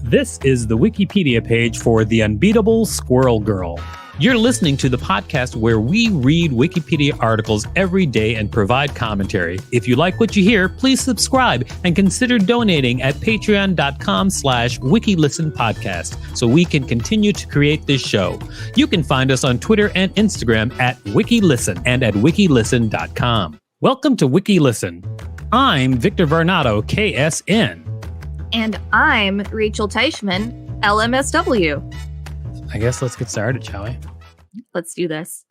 This is the Wikipedia page for The Unbeatable Squirrel Girl. You're listening to the podcast where we read Wikipedia articles every day and provide commentary. If you like what you hear, please subscribe and consider donating at patreon.com/WikiListen podcast so we can continue to create this show. You can find us on Twitter and Instagram at WikiListen and at WikiListen.com. Welcome to WikiListen. I'm Victor Varnado, KSN. And I'm Rachel Teichman, LMSW. I guess let's get started, shall we? Let's do this.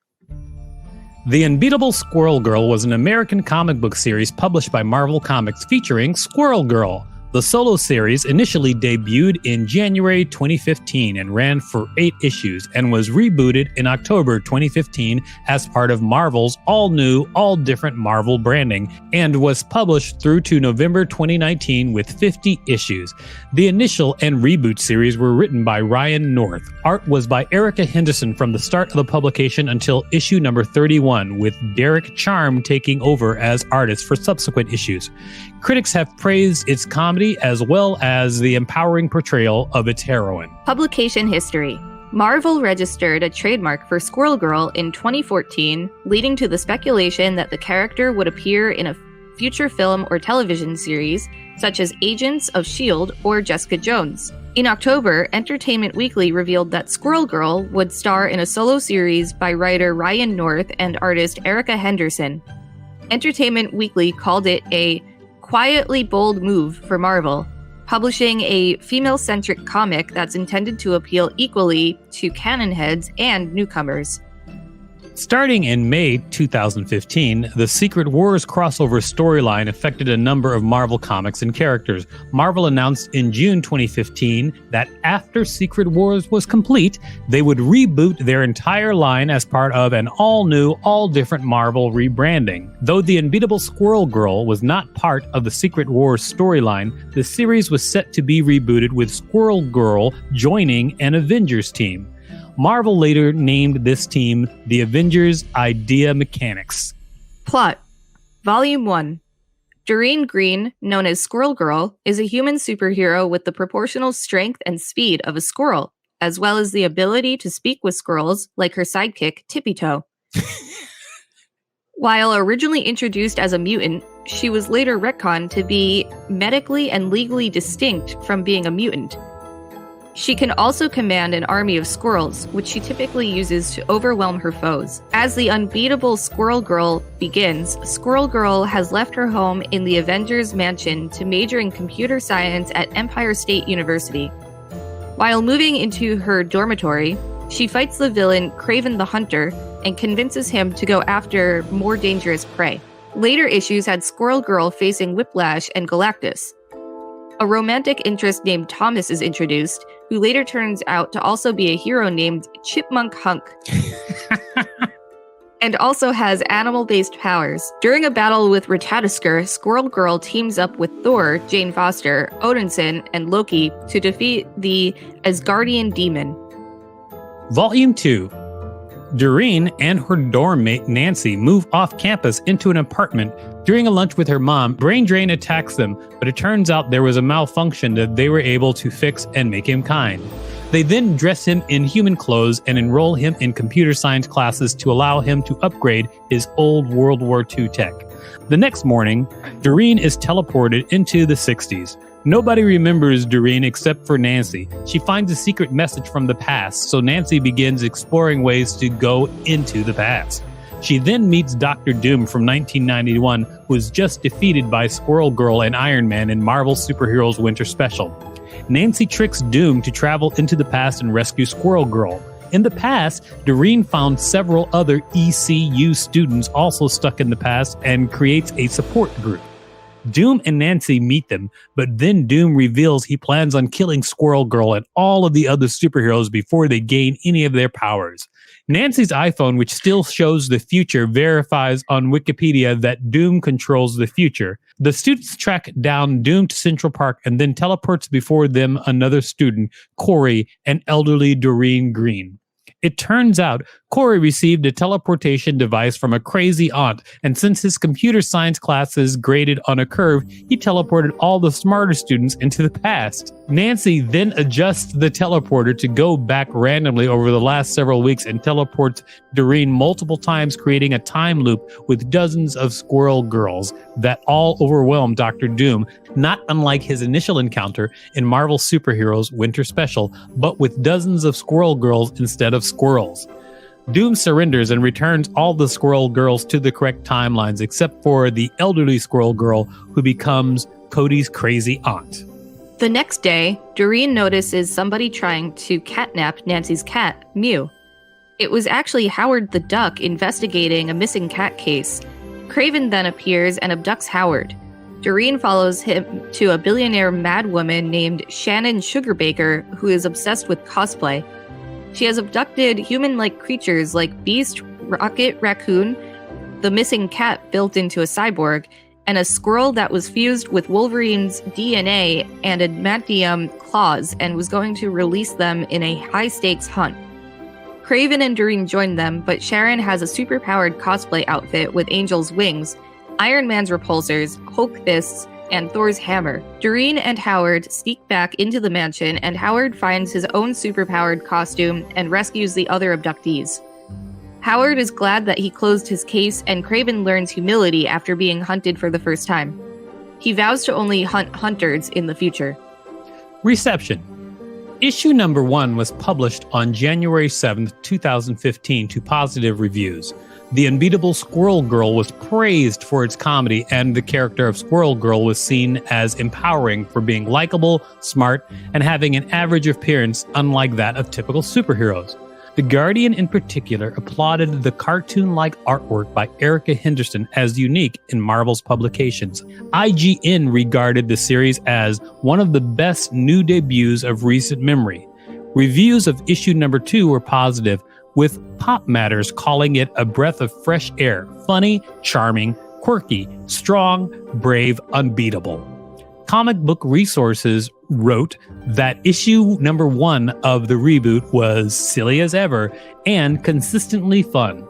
The Unbeatable Squirrel Girl was an American comic book series published by Marvel Comics featuring Squirrel Girl. The solo series initially debuted in January 2015 and ran for 8 issues and was rebooted in October 2015 as part of Marvel's all-new, all-different Marvel branding and was published through to November 2019 with 50 issues. The initial and reboot series were written by Ryan North. Art was by Erica Henderson from the start of the publication until issue number 31, with Derek Charm taking over as artist for subsequent issues. Critics have praised its comedy as well as the empowering portrayal of its heroine. Publication history. Marvel registered a trademark for Squirrel Girl in 2014, leading to the speculation that the character would appear in a future film or television series, such as Agents of S.H.I.E.L.D. or Jessica Jones. In October, Entertainment Weekly revealed that Squirrel Girl would star in a solo series by writer Ryan North and artist Erica Henderson. Entertainment Weekly called it a quietly bold move for Marvel, publishing a female-centric comic that's intended to appeal equally to canon heads and newcomers. Starting in May 2015, the Secret Wars crossover storyline affected a number of Marvel comics and characters. Marvel announced in June 2015 that after Secret Wars was complete, they would reboot their entire line as part of an all-new, all-different Marvel rebranding. Though The Unbeatable Squirrel Girl was not part of the Secret Wars storyline, the series was set to be rebooted with Squirrel Girl joining an Avengers team. Marvel later named this team the Avengers Idea Mechanics. Plot. Volume 1. Doreen Green, known as Squirrel Girl, is a human superhero with the proportional strength and speed of a squirrel, as well as the ability to speak with squirrels, like her sidekick, Tippy Toe. While originally introduced as a mutant, she was later retconned to be medically and legally distinct from being a mutant. She can also command an army of squirrels, which she typically uses to overwhelm her foes. As the Unbeatable Squirrel Girl begins, Squirrel Girl has left her home in the Avengers Mansion to major in computer science at Empire State University. While moving into her dormitory, she fights the villain Kraven the Hunter and convinces him to go after more dangerous prey. Later issues had Squirrel Girl facing Whiplash and Galactus. A romantic interest named Thomas is introduced, who later turns out to also be a hero named Chipmunk Hunk, and also has animal-based powers. During a battle with Ratatoskr, Squirrel Girl teams up with Thor, Jane Foster, Odinson, and Loki to defeat the Asgardian demon. Volume 2. Doreen and her dorm mate Nancy move off campus into an apartment. During a lunch with her mom, Brain Drain attacks them, but it turns out there was a malfunction that they were able to fix and make him kind. They then dress him in human clothes and enroll him in computer science classes to allow him to upgrade his old World War II tech. The next morning, Doreen is teleported into the 60s. Nobody remembers Doreen except for Nancy. She finds a secret message from the past, so Nancy begins exploring ways to go into the past. She then meets Dr. Doom from 1991, who was just defeated by Squirrel Girl and Iron Man in Marvel Superheroes Winter Special. Nancy tricks Doom to travel into the past and rescue Squirrel Girl. In the past, Doreen found several other ECU students also stuck in the past and creates a support group. Doom and Nancy meet them, but then Doom reveals he plans on killing Squirrel Girl and all of the other superheroes before they gain any of their powers. Nancy's iPhone, which still shows the future, verifies on Wikipedia that Doom controls the future. The students track down Doom to Central Park and then teleports before them another student, Corey, and elderly Doreen Green. It turns out Corey received a teleportation device from a crazy aunt, and since his computer science classes graded on a curve, he teleported all the smarter students into the past. Nancy then adjusts the teleporter to go back randomly over the last several weeks and teleports Doreen multiple times, creating a time loop with dozens of squirrel girls that all overwhelm Dr. Doom, not unlike his initial encounter in Marvel Superheroes Winter Special, but with dozens of squirrel girls instead of squirrels. Doom surrenders and returns all the squirrel girls to the correct timelines, except for the elderly squirrel girl who becomes Cody's crazy aunt. The next day, Doreen notices somebody trying to catnap Nancy's cat, Mew. It was actually Howard the Duck investigating a missing cat case. Craven then appears and abducts Howard. Doreen follows him to a billionaire madwoman named Shannon Sugarbaker, who is obsessed with cosplay. She has abducted human-like creatures like Beast, Rocket Raccoon, the missing cat built into a cyborg, and a squirrel that was fused with Wolverine's DNA and adamantium claws and was going to release them in a high-stakes hunt. Craven and Doreen join them, but Sharon has a superpowered cosplay outfit with Angel's wings, Iron Man's repulsors, Hulk fists, and Thor's hammer. Doreen and Howard sneak back into the mansion, and Howard finds his own superpowered costume and rescues the other abductees. Howard is glad that he closed his case, and Craven learns humility after being hunted for the first time. He vows to only hunt hunters in the future. Reception. Issue number 1 was published on January 7th, 2015 to positive reviews. The Unbeatable Squirrel Girl was praised for its comedy, and the character of Squirrel Girl was seen as empowering for being likable, smart, and having an average appearance unlike that of typical superheroes. The Guardian in particular applauded the cartoon-like artwork by Erica Henderson as unique in Marvel's publications. IGN regarded the series as one of the best new debuts of recent memory. Reviews of issue number 2 were positive, with Pop Matters calling it a breath of fresh air, funny, charming, quirky, strong, brave, unbeatable. Comic Book Resources wrote that issue number 1 of the reboot was silly as ever and consistently fun.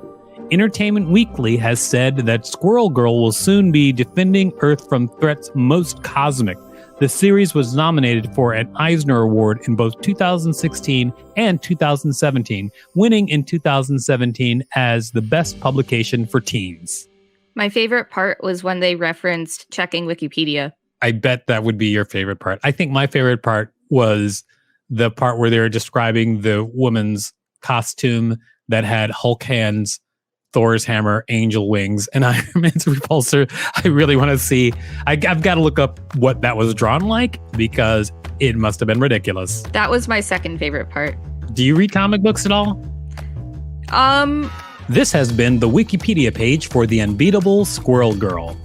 Entertainment Weekly has said that Squirrel Girl will soon be defending Earth from threats most cosmic. The series was nominated for an Eisner Award in both 2016 and 2017, winning in 2017 as the best publication for teens. My favorite part was when they referenced checking Wikipedia. I bet that would be your favorite part. I think my favorite part was the part where they were describing the woman's costume that had Hulk hands, Thor's hammer, angel wings, and Iron Man's repulsor. I really want to see. I've got to look up what that was drawn like because it must have been ridiculous. That was my second favorite part. Do you read comic books at all? This has been the Wikipedia page for the Unbeatable Squirrel Girl.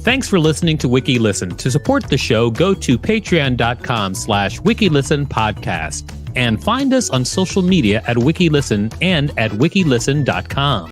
Thanks for listening to WikiListen. To support the show, go to patreon.com/WikiListen podcast and find us on social media at WikiListen and at WikiListen.com.